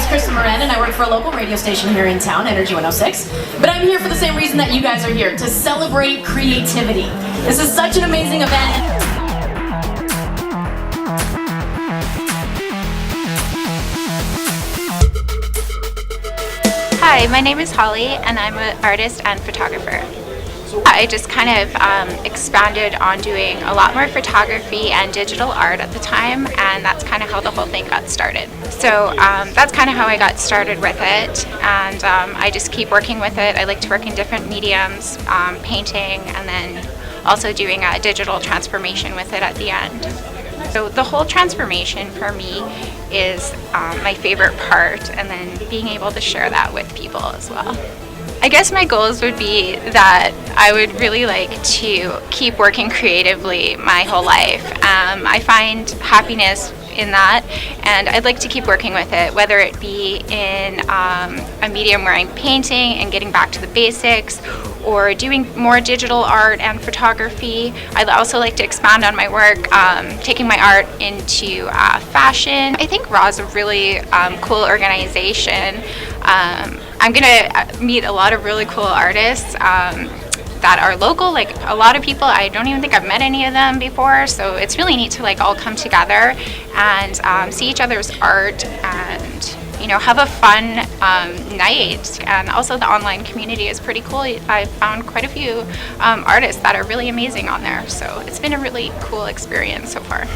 Krista Moran, and I work for a local radio station here in town, Energy 106. But I'm here for the same reason that you guys are here, to celebrate creativity. This is such an amazing event. Hi, my name is Holly, and I'm an artist and photographer. I just kind of expanded on doing a lot more photography and digital art at the time, and that's kind of how the whole thing got started. So that's kind of how I got started with it, and I just keep working with it. I like to work in different mediums, painting, and then also doing a digital transformation with it at the end. So the whole transformation for me is my favorite part, and then being able to share that with people as well. I guess my goals would be that I would really like to keep working creatively my whole life. I find happiness in that, and I'd like to keep working with it, whether it be in a medium where I'm painting and getting back to the basics, or doing more digital art and photography. I'd also like to expand on my work, taking my art into fashion. I think RAW is a really cool organization. I'm gonna meet a lot of really cool artists that are local. Like a lot of people, I don't even think I've met any of them before, so it's really neat to like all come together and see each other's art and have a fun night. And also the online community is pretty cool. I've found quite a few artists that are really amazing on there, so it's been a really cool experience so far.